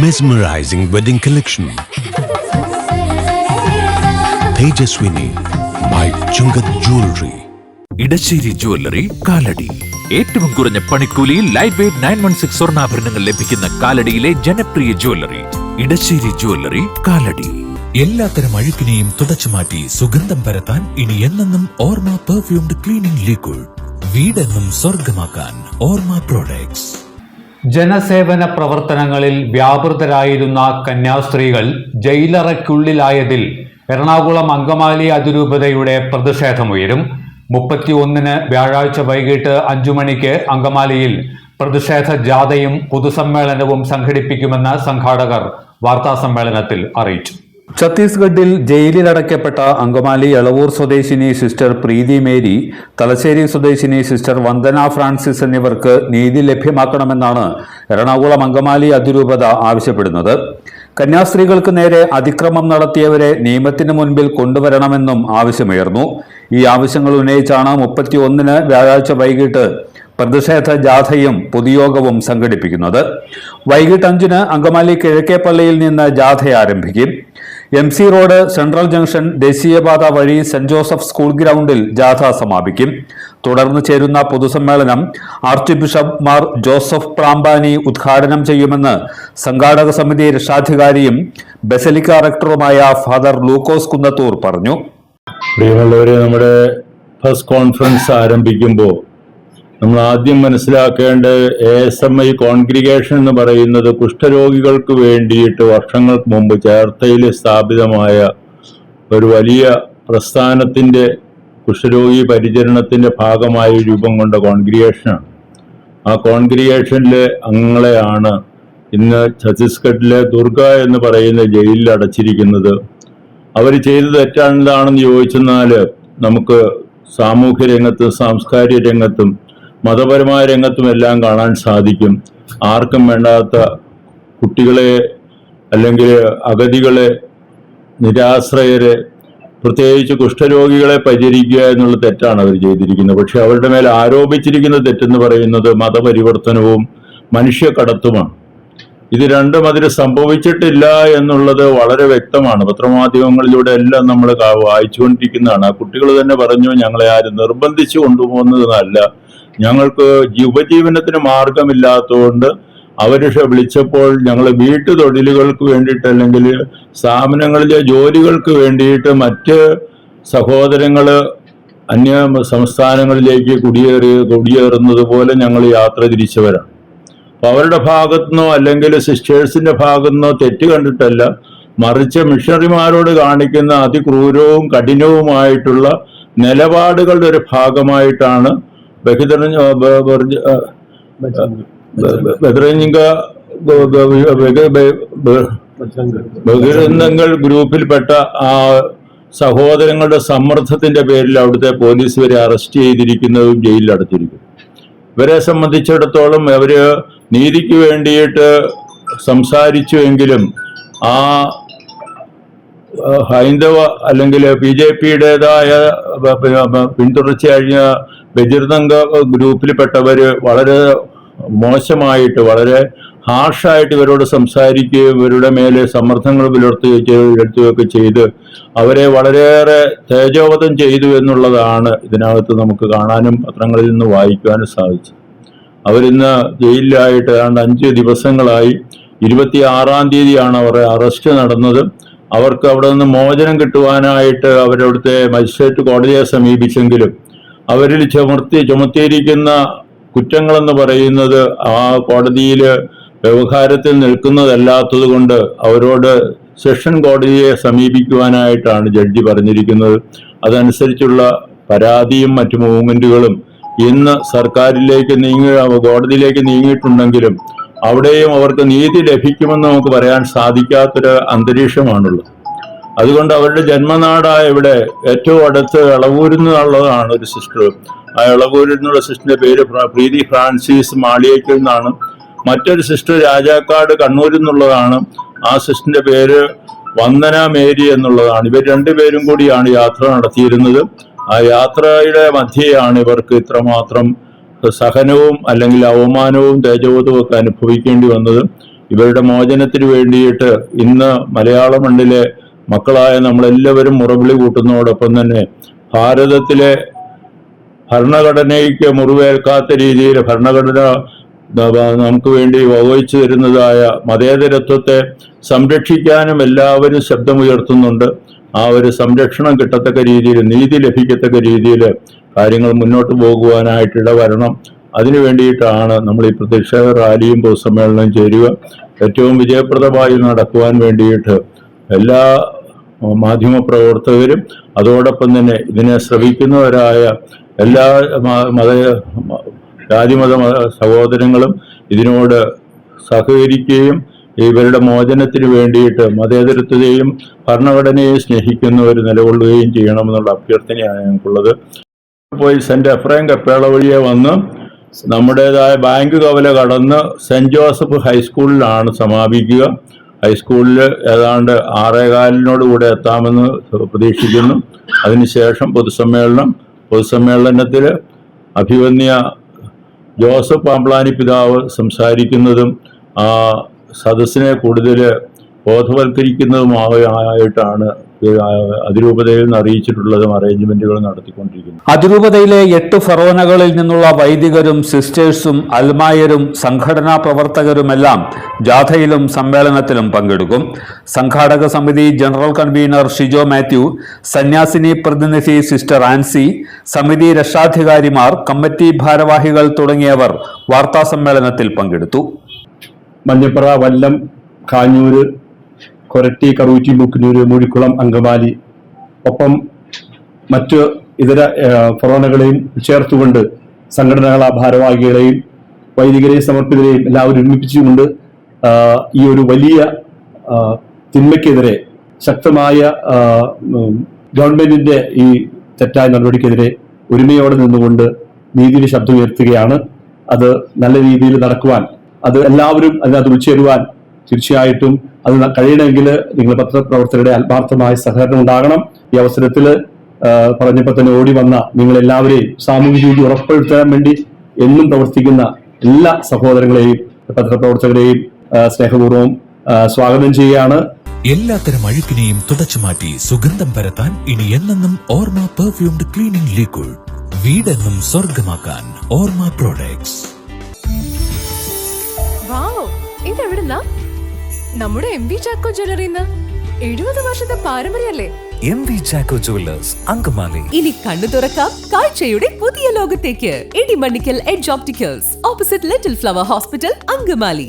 Mesmerizing wedding collection. Tejaswini by Chungat Jewelry. Edassery jewellery Kalady. ഏറ്റവും കുറഞ്ഞ പണിക്കൂലിയിൽ ലൈറ്റ് വെയ്റ്റ് 916 സ്വർണ്ണാഭരണങ്ങൾ ലഭിക്കുന്ന കാലടിയിലെ ജനപ്രിയ ജുവല്ലറി ഇടശ്ശേരി ജുവല്ലറി കാലടി. എല്ലാത്തരം അഴുക്കിനെയും തുടച്ചു മാറ്റി സുഗന്ധം പരത്താൻ ഇനി എന്നെന്നും ഓർമ്മ പെർഫ്യൂംഡ് ക്ലീനിംഗ് ലിക്വിഡ്. വീടെന്നും സ്വർഗമാക്കാൻ ഓർമ്മ പ്രോഡക്ട്സ്. ജനസേവന പ്രവർത്തനങ്ങളിൽ വ്യാപൃതരായിരുന്ന കന്യാസ്ത്രീകൾ ജയിലറയ്ക്കുള്ളിലായതിൽ എറണാകുളം അങ്കമാലി അതിരൂപതയുടെ പ്രതിഷേധമുയരും. 31 വ്യാഴാഴ്ച വൈകിട്ട് 5 മണിക്ക് അങ്കമാലിയിൽ പ്രതിഷേധ ജാഥയും പൊതുസമ്മേളനവും സംഘടിപ്പിക്കുമെന്ന് സംഘാടകർ വാർത്താസമ്മേളനത്തിൽ അറിയിച്ചു. ഛത്തീസ്ഗഡിൽ ജയിലിലടയ്ക്കപ്പെട്ട അങ്കമാലി എളവൂർ സ്വദേശിനി സിസ്റ്റർ പ്രീതി മേരി, തലശ്ശേരി സ്വദേശിനി സിസ്റ്റർ വന്ദന ഫ്രാൻസിസ് എന്നിവർക്ക് നീതി ലഭ്യമാക്കണമെന്നാണ് എറണാകുളം അങ്കമാലി അതിരൂപത ആവശ്യപ്പെടുന്നത്. കന്യാസ്ത്രീകൾക്ക് നേരെ അതിക്രമം നടത്തിയവരെ നിയമത്തിന് മുൻപിൽ കൊണ്ടുവരണമെന്നും ആവശ്യമുയർന്നു. ഈ ആവശ്യങ്ങൾ ഉന്നയിച്ചാണ് 31 വ്യാഴാഴ്ച വൈകിട്ട് പ്രതിഷേധ ജാഥയും പൊതുയോഗവും സംഘടിപ്പിക്കുന്നത്. വൈകിട്ട് 5 അങ്കമാലി കിഴക്കേപ്പള്ളിയിൽ നിന്ന് ജാഥ ആരംഭിക്കും. MC റോഡ്, സെൻട്രൽ ജംഗ്ഷൻ, ദേശീയപാത വഴി സെന്റ് ജോസഫ് സ്കൂൾ ഗ്രൗണ്ടിൽ ജാഥ സമാപിക്കും. തുടർന്ന് ചേരുന്ന പൊതുസമ്മേളനം ആർച്ച് ബിഷപ്പ് മാർ ജോസഫ് പ്രാമ്പാനി ഉദ്ഘാടനം ചെയ്യുമെന്ന് സംഘാടക സമിതി രക്ഷാധികാരിയും ബസലിക്ക റെക്ടറുമായ ഫാദർ ലൂക്കോസ് കുന്നത്തൂർ പറഞ്ഞു. പ്രിയമുള്ളവരെ, നമ്മുടെ ഫസ്റ്റ് കോൺഫറൻസ് ആരംഭിക്കുമ്പോൾ നമ്മൾ ആദ്യം മനസ്സിലാക്കേണ്ട ASMI കോൺഗ്രിഗേഷൻ എന്ന് പറയുന്നത് കുഷ്ഠരോഗികൾക്ക് വേണ്ടിയിട്ട് വർഷങ്ങൾക്ക് മുമ്പ് ചേർത്തയിൽ സ്ഥാപിതമായ ഒരു വലിയ പ്രസ്ഥാനത്തിൻ്റെ കുഷ്ഠരോഗി പരിചരണത്തിൻ്റെ ഭാഗമായി രൂപം കൊണ്ട കോൺഗ്രിഗേഷനാണ്. ആ കോൺഗ്രിഗേഷനിലെ അംഗങ്ങളെയാണ് ഇന്ന് ഛത്തീസ്ഗഡിലെ ദുർഗ എന്ന് പറയുന്ന ജയിലിൽ അടച്ചിരിക്കുന്നത്. അവർ ചെയ്തത് തെറ്റാണെന്ന് ചോദിച്ചെന്നാൽ നമുക്ക് സാമൂഹ്യ രംഗത്തും സാംസ്കാരിക രംഗത്തും മതപരമായ രംഗത്തും എല്ലാം കാണാൻ സാധിക്കും. ആർക്കും വേണ്ടാത്ത കുട്ടികളെ അല്ലെങ്കിൽ അഗതികളെ, നിരാശ്രയരെ, പ്രത്യേകിച്ച് കുഷ്ഠരോഗികളെ പരിചരിക്കുക എന്നുള്ള തെറ്റാണ് അവർ ചെയ്തിരിക്കുന്നത്. പക്ഷെ അവരുടെ മേൽ ആരോപിച്ചിരിക്കുന്ന തെറ്റെന്ന് പറയുന്നത് മതപരിവർത്തനവും മനുഷ്യക്കടത്തുമാണ്. ഇത് രണ്ടും അതിൽ സംഭവിച്ചിട്ടില്ല എന്നുള്ളത് വളരെ വ്യക്തമാണ്. പത്രമാധ്യമങ്ങളിലൂടെ എല്ലാം നമ്മൾ വായിച്ചുകൊണ്ടിരിക്കുന്നതാണ്. ആ കുട്ടികൾ തന്നെ പറഞ്ഞു, ഞങ്ങളെ ആരും നിർബന്ധിച്ചു കൊണ്ടുപോകുന്നതല്ല, ഞങ്ങൾക്ക് ഉപജീവനത്തിന് മാർഗമില്ലാത്തതുകൊണ്ട് അവര് വിളിച്ചപ്പോൾ ഞങ്ങൾ വീട്ടു തൊഴിലുകൾക്ക് വേണ്ടിയിട്ട് അല്ലെങ്കിൽ സ്ഥാപനങ്ങളിലെ ജോലികൾക്ക് വേണ്ടിയിട്ട് മറ്റ് സഹോദരങ്ങൾ അന്യ സംസ്ഥാനങ്ങളിലേക്ക് കുടിയേറുന്നത് പോലെ ഞങ്ങൾ യാത്ര തിരിച്ചവരാണ്. അപ്പൊ അവരുടെ ഭാഗത്തുനിന്നോ അല്ലെങ്കിൽ സിസ്റ്റേഴ്സിന്റെ ഭാഗത്തുനിന്നോ തെറ്റ് കണ്ടിട്ടല്ല, മറിച്ച് മിഷണറിമാരോട് കാണിക്കുന്ന അതിക്രൂരവും കഠിനവുമായിട്ടുള്ള നിലപാടുകളുടെ ഒരു ഭാഗമായിട്ടാണ് ബഹിരംഗങ്ങൾ ഗ്രൂപ്പിൽപ്പെട്ട ആ സഹോദരങ്ങളുടെ സമ്മർദ്ദത്തിന്റെ പേരിൽ അവിടുത്തെ പോലീസ് ഇവരെ അറസ്റ്റ് ചെയ്തിരിക്കുന്നതും ജയിലിൽ അടച്ചിരിക്കുന്നു. ഇവരെ സംബന്ധിച്ചിടത്തോളം അവര് നീതിക്ക് വേണ്ടിയിട്ട് സംസാരിച്ചുവെങ്കിലും ആ ഹൈന്ദവ അല്ലെങ്കിൽ BJP-യുടേതായ പിന്തുടർച്ചയായ ബഹിർദംഗ ഗ്രൂപ്പിൽപ്പെട്ടവര് വളരെ മോശമായിട്ട്, വളരെ ഹാർഷായിട്ട് ഇവരോട് സംസാരിക്കുകയും ഇവരുടെ മേലെ സമ്മർദ്ദങ്ങൾ പുലർത്തുകയൊക്കെ ചെയ്ത് അവരെ വളരെയേറെ തേജോവധം ചെയ്തു എന്നുള്ളതാണ് ഇതിനകത്ത് നമുക്ക് കാണാനും പത്രങ്ങളിൽ നിന്ന് വായിക്കാനും സാധിച്ചത്. അവരിന്ന് ജയിലിലായിട്ട് ഏതാണ്ട് 5 ദിവസങ്ങളായി. 26-ാം തീയതിയാണ് അവരുടെ അറസ്റ്റ് നടന്നത്. അവർക്ക് അവിടെ നിന്ന് മോചനം കിട്ടുവാനായിട്ട് അവരവിടുത്തെ മജിസ്ട്രേറ്റ് കോടതിയെ സമീപിച്ചെങ്കിലും അവരിൽ ചുമത്തിയിരിക്കുന്ന കുറ്റങ്ങളെന്ന് പറയുന്നത് ആ കോടതിയിൽ വ്യവഹാരത്തിൽ നിൽക്കുന്നതല്ലാത്തത് കൊണ്ട് അവരോട് സെഷൻ കോടതിയെ സമീപിക്കുവാനായിട്ടാണ് ജഡ്ജി പറഞ്ഞിരിക്കുന്നത്. അതനുസരിച്ചുള്ള പരാതിയും മറ്റു മൂവ്മെന്റുകളും ഇന്ന് സർക്കാരിലേക്ക് കോടതിയിലേക്ക് നീങ്ങിയിട്ടുണ്ടെങ്കിലും അവിടെയും അവർക്ക് നീതി ലഭിക്കുമെന്ന് നമുക്ക് പറയാൻ സാധിക്കാത്തൊരു അന്തരീക്ഷമാണുള്ളത്. അതുകൊണ്ട് അവരുടെ ജന്മനാടായ ഇവിടെ ഏറ്റവും അടുത്ത് എളവൂരിൽ നിന്നുള്ളതാണ് ഒരു സിസ്റ്റർ. ആ എളവൂരിൽ നിന്നുള്ള സിസ്റ്ററിന്റെ പേര് പ്രീതി ഫ്രാൻസിസ് മാളിയേക്കൽ എന്നാണ്. മറ്റൊരു സിസ്റ്റർ രാജാക്കാട് കണ്ണൂരിൽ നിന്നുള്ളതാണ്. ആ സിസ്റ്ററിന്റെ പേര് വന്ദന മേരി എന്നുള്ളതാണ്. ഇവർ രണ്ടുപേരും കൂടിയാണ് യാത്ര നടത്തിയിരുന്നത്. ആ യാത്രയുടെ മധ്യയാണ് ഇവർക്ക് ഇത്രമാത്രം സഹനവും അല്ലെങ്കിൽ അവമാനവും തേജോവധവും ഒക്കെ അനുഭവിക്കേണ്ടി വന്നത്. ഇവരുടെ മോചനത്തിന് വേണ്ടിയിട്ട് ഇന്ന് മലയാള മണ്ണിലെ മക്കളായ നമ്മളെല്ലാവരും മുറവിളി കൂട്ടുന്നതോടൊപ്പം തന്നെ ഭാരതത്തിലെ ഭരണഘടനയ്ക്ക് മുറിവേൽക്കാത്ത രീതിയിൽ ഭരണഘടന നമുക്ക് വേണ്ടി വഹിച്ചു തരുന്നതായ മതേതരത്വത്തെ സംരക്ഷിക്കാനും എല്ലാവരും ശബ്ദമുയർത്തുന്നുണ്ട്. ആ ഒരു സംരക്ഷണം കിട്ടത്തക്ക രീതിയിൽ, നീതി ലഭിക്കത്തക്ക രീതിയിൽ കാര്യങ്ങൾ മുന്നോട്ട് പോകുവാനായിട്ട് വരണം. അതിനു വേണ്ടിയിട്ടാണ് നമ്മൾ ഈ പ്രതിഷേധ റാലിയും പൊതുസമ്മേളനവും ചേരുക. ഏറ്റവും വിജയപ്രദമായി നടക്കുവാൻ വേണ്ടിയിട്ട് എല്ലാ മാധ്യമപ്രവർത്തകരും അതോടൊപ്പം തന്നെ ഇതിനെ ശ്രമിക്കുന്നവരായ എല്ലാ ജാതിമത സഹോദരങ്ങളും ഇതിനോട് സഹകരിക്കുകയും ഇവരുടെ മോചനത്തിന് വേണ്ടിയിട്ട് മതേതരത്വത്തെയും ഭരണഘടനയെയും സ്നേഹിക്കുന്നവർ നിലകൊള്ളുകയും ചെയ്യണമെന്നുള്ള അഭ്യർത്ഥനയാണ് ഞങ്ങൾക്കുള്ളത്. പോയി സെന്റ് എഫ്രൈം കപ്പേള വഴിയെ വന്ന് നമ്മുടേതായ ബാങ്ക് കവല കടന്ന് സെന്റ് ജോസഫ് ഹൈസ്കൂളിലാണ് സമാപിക്കുക. ഹൈസ്കൂളിൽ ഏതാണ്ട് 6:15 കൂടെ എത്താമെന്ന് പ്രതീക്ഷിക്കുന്നു. അതിനുശേഷം പൊതുസമ്മേളനത്തിൽ അഭിവന്യ ജോസഫ് പാമ്പ്ളാനി പിതാവ് സംസാരിക്കുന്നതും ആ സദസ്സിനെ കൂടുതൽ ബോധവൽക്കരിക്കുന്നതുമായിട്ടാണ് അതിരൂപതയിൽ നിന്ന് അറിയിച്ചിട്ടുള്ളതും അറേഞ്ച്മെന്റുകൾ നടത്തിക്കൊണ്ടിരിക്കുന്നു. അതിരൂപതയിലെ 8 ഫറോനകളിൽ നിന്നുള്ള വൈദികരും സിസ്റ്റേഴ്സും അൽമായരും സംഘടനാ പ്രവർത്തകരുമെല്ലാം ജാഥയിലും സമ്മേളനത്തിലും പങ്കെടുക്കും. സംഘാടക സമിതി ജനറൽ കൺവീനർ ഷിജോ മാത്യു, സന്യാസിനി പ്രതിനിധി സിസ്റ്റർ ആൻസി, സമിതി രക്ഷാധികാരിമാർ, കമ്മിറ്റി ഭാരവാഹികൾ തുടങ്ങിയവർ വാർത്താ സമ്മേളനത്തിൽ പങ്കെടുത്തു. മഞ്ഞപ്പുറ, വല്ലം, കാഞ്ഞൂര്, കൊരട്ടി, കറൂറ്റി, മുക്കിനൂര്, മൂഴിക്കുളം, അങ്കമാലി ഒപ്പം മറ്റ് ഇതര ഫറോനകളെയും ചേർത്തുകൊണ്ട് സംഘടനകളെ ഭാരവാഹികളെയും വൈദികരെയും സമർപ്പിതരെയും എല്ലാവരും ഒരുമിപ്പിച്ചുകൊണ്ട് ഈ ഒരു വലിയ തിന്മയ്ക്കെതിരെ ശക്തമായ ഗവൺമെന്റിന്റെ ഈ തെറ്റായ നടപടിക്കെതിരെ ഒരുമയോടെ നിന്നുകൊണ്ട് നീതിയുടെ ശബ്ദം ഉയർത്തുകയാണ്. അത് നല്ല രീതിയിൽ നടക്കുവാൻ, അത് എല്ലാവരും അതിനകത്ത് ഉൾച്ചേരുവാൻ തീർച്ചയായിട്ടും അത് കഴിയണമെങ്കിൽ നിങ്ങൾ പത്രപ്രവർത്തകരുടെ ആത്മാർത്ഥമായ സഹകരണം ഉണ്ടാകണം. ഈ അവസരത്തിൽ പറഞ്ഞപ്പോൾ തന്നെ ഓടി വന്ന നിങ്ങളെല്ലാവരെയും സാമൂഹിക നീതി ഉറപ്പുവരുത്താൻ വേണ്ടി എന്നും പ്രവർത്തിക്കുന്ന എല്ലാ സഹോദരങ്ങളെയും പത്രപ്രവർത്തകരെയും സ്നേഹപൂർവ്വം സ്വാഗതം ചെയ്യുകയാണ്. എല്ലാത്തരം അഴുക്കിനെയും തുടച്ചുമാറ്റി സുഗന്ധം പരത്താൻ ഇനി എന്നെന്നും ഓർമ്മ പെർഫ്യൂംഡ് ക്ലീനിംഗ് ലിക്വിഡ്. വീടെന്നും സ്വർഗമാക്കാൻ ഓർമ്മ പ്രോഡക്ട്സ്. ഇതെവിടുന്നാ? നമ്മുടെ MV ചാക്കോ ജ്വല്ലറിന്ന് 70 വർഷത്തെ പാരമ്പര്യല്ലേ? MV Chacko jewellers, Angamaly. ഇനി കണ്ണു തുറക്കാം കാഴ്ചയുടെ പുതിയ ലോകത്തേക്ക്. Idimannickal edge opticals, opposite little flower hospital, Angamaly.